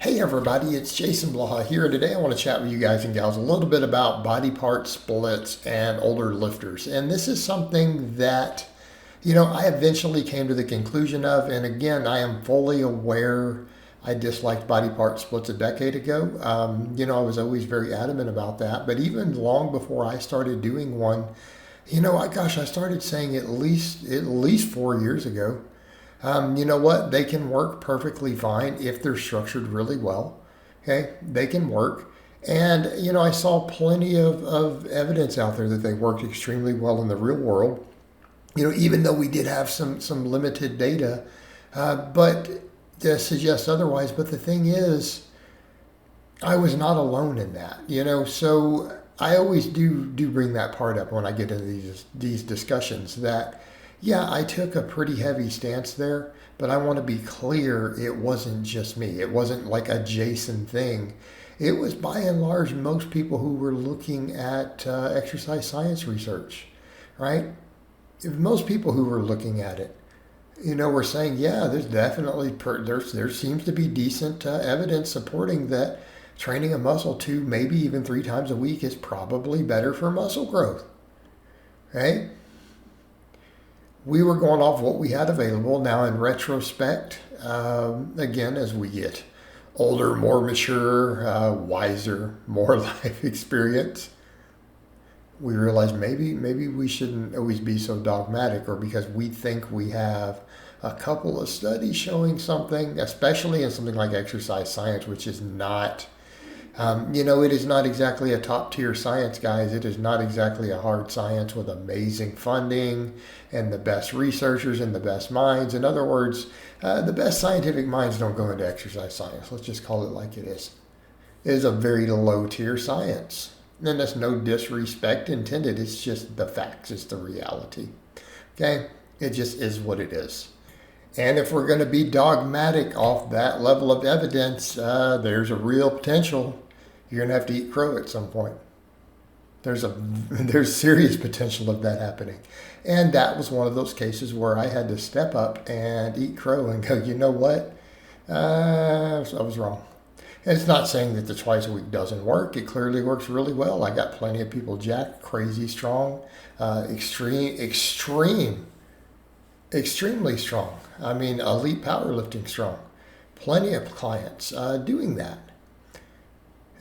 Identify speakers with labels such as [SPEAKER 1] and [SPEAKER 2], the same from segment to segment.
[SPEAKER 1] Hey everybody, it's Jason Blaha here. Today I want to chat with you guys and gals a little bit about body part splits and older lifters. And this is something that, I eventually came to the conclusion of. And again, I am fully aware I disliked body part splits a decade ago. I was always very adamant about that. But even long before I started doing one, I started saying at least 4 years ago. You know what? They can work perfectly fine if they're structured really well. Okay, they can work. And, I saw plenty of evidence out there that they worked extremely well in the real world. Even though we did have some limited data, but to suggest otherwise. But the thing is, I was not alone in that, so I always do bring that part up when I get into these discussions that, yeah, I took a pretty heavy stance there, but I want to be clear it wasn't just me. It wasn't like a Jason thing. It was by and large most people who were looking at exercise science research, right? Most people who were looking at it, were saying, yeah, there's definitely, there seems to be decent evidence supporting that training a muscle 2, maybe even 3 times a week is probably better for muscle growth, right? We were going off what we had available. Now, in retrospect, again, as we get older, more mature, wiser, more life experience, we realize maybe we shouldn't always be so dogmatic, or because we think we have a couple of studies showing something, especially in something like exercise science, which is not, it is not exactly a top tier science, guys. It is not exactly a hard science with amazing funding and the best researchers and the best minds. In other words, the best scientific minds don't go into exercise science. Let's just call it like it is. It is a very low tier science. And that's no disrespect intended. It's just the facts. It's the reality. Okay? It just is what it is. And if we're going to be dogmatic off that level of evidence, there's a real potential you're going to have to eat crow at some point. There's serious potential of that happening. And that was one of those cases where I had to step up and eat crow and go, you know what? I was wrong. And it's not saying that the twice a week doesn't work. It clearly works really well. I got plenty of people jacked, crazy strong, extremely strong. I mean, elite powerlifting strong. Plenty of clients doing that.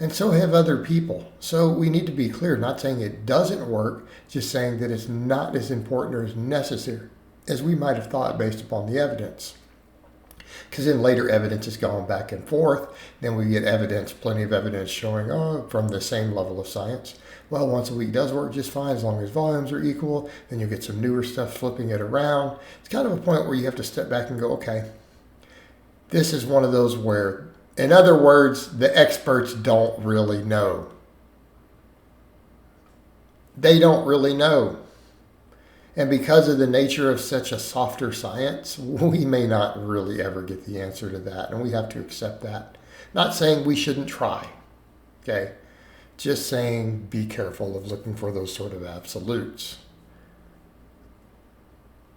[SPEAKER 1] And so have other people. So we need to be clear, not saying it doesn't work, just saying that it's not as important or as necessary as we might have thought based upon the evidence. Because then later evidence has gone back and forth. Then we get evidence, plenty of evidence showing, from the same level of science. Well, once a week does work just fine as long as volumes are equal. Then you get some newer stuff flipping it around. It's kind of a point where you have to step back and go, okay, this is one of those where, in other words, the experts don't really know. They don't really know. And because of the nature of such a softer science, we may not really ever get the answer to that. And we have to accept that. Not saying we shouldn't try, okay? Just saying be careful of looking for those sort of absolutes.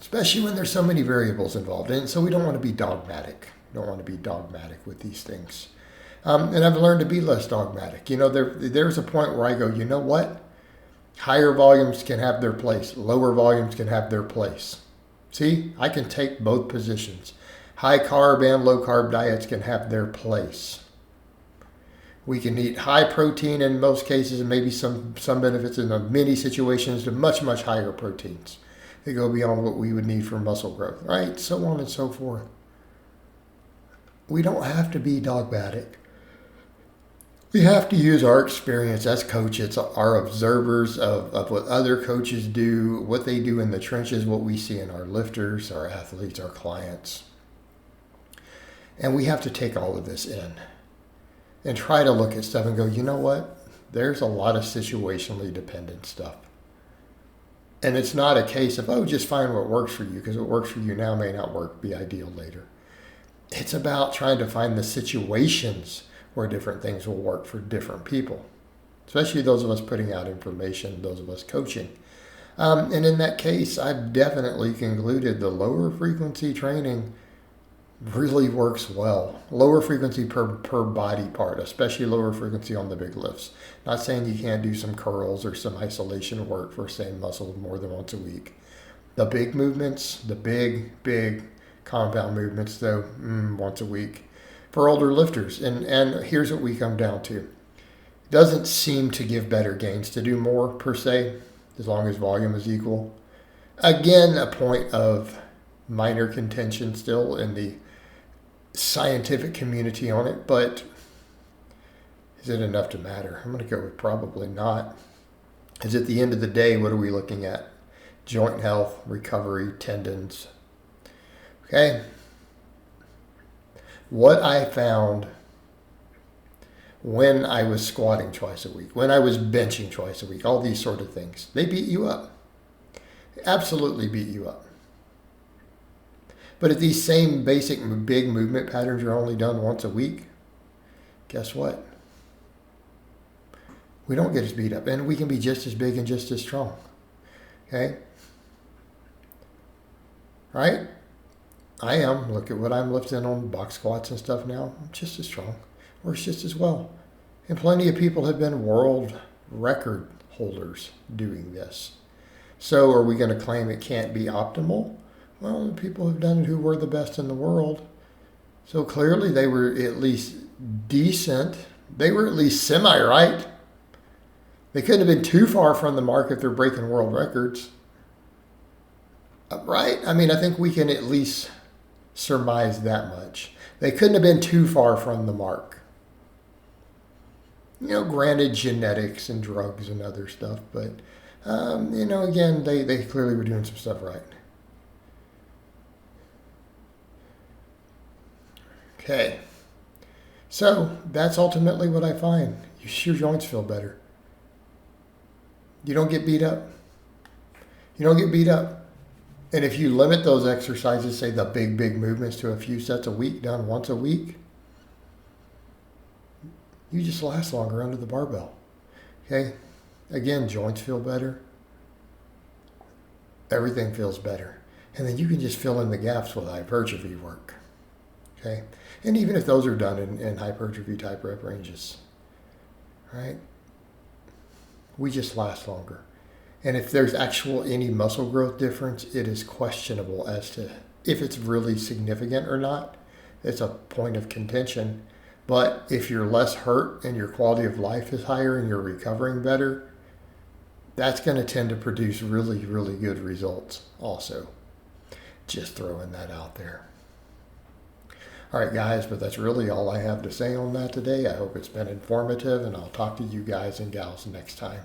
[SPEAKER 1] Especially when there's so many variables involved. And so we don't want to be dogmatic. Don't want to be dogmatic with these things. And I've learned to be less dogmatic. There's a point where I go, you know what? Higher volumes can have their place. Lower volumes can have their place. See, I can take both positions. High carb and low carb diets can have their place. We can eat high protein in most cases, and maybe some benefits in the many situations to much, much higher proteins. They go beyond what we would need for muscle growth, right? So on and so forth. We don't have to be dogmatic. We have to use our experience as coaches, our observers of what other coaches do, what they do in the trenches, what we see in our lifters, our athletes, our clients. And we have to take all of this in and try to look at stuff and go, you know what? There's a lot of situationally dependent stuff. And it's not a case of, just find what works for you, because what works for you now may not be ideal later. It's about trying to find the situations where different things will work for different people, especially those of us putting out information, those of us coaching. And in that case, I've definitely concluded the lower frequency training really works well. Lower frequency per body part, especially lower frequency on the big lifts. Not saying you can't do some curls or some isolation work for same muscle more than once a week. The big movements, the big compound movements though, once a week for older lifters. And here's what we come down to. It doesn't seem to give better gains to do more per se, as long as volume is equal. Again, a point of minor contention still in the scientific community on it, but is it enough to matter? I'm going to go with probably not. Because at the end of the day, what are we looking at? Joint health, recovery, tendons. Okay. What I found when I was squatting twice a week, when I was benching twice a week, all these sort of things, they beat you up. They absolutely beat you up. But if these same basic big movement patterns are only done once a week, guess what? We don't get as beat up, and we can be just as big and just as strong. Okay? Right? I am. Look at what I'm lifting on box squats and stuff now. I'm just as strong. Works just as well. And plenty of people have been world record holders doing this. So are we going to claim it can't be optimal? Well, the people who've done it who were the best in the world. So clearly they were at least decent. They were at least semi-right. They couldn't have been too far from the mark if they're breaking world records. Right? I mean, I think we can at least surmise that much. They couldn't have been too far from the mark. You know, granted genetics and drugs and other stuff, but, you know, again, they clearly were doing some stuff right. Okay. So that's ultimately what I find. Your joints feel better. You don't get beat up. You don't get beat up. And if you limit those exercises, say the big movements, to a few sets a week, done once a week, you just last longer under the barbell. Okay? Again, joints feel better. Everything feels better. And then you can just fill in the gaps with hypertrophy work. Okay? And even if those are done in hypertrophy type rep ranges, right? We just last longer. And if there's any muscle growth difference, it is questionable as to if it's really significant or not. It's a point of contention. But if you're less hurt and your quality of life is higher and you're recovering better, that's going to tend to produce really, really good results also. Just throwing that out there. All right, guys, but that's really all I have to say on that today. I hope it's been informative, and I'll talk to you guys and gals next time.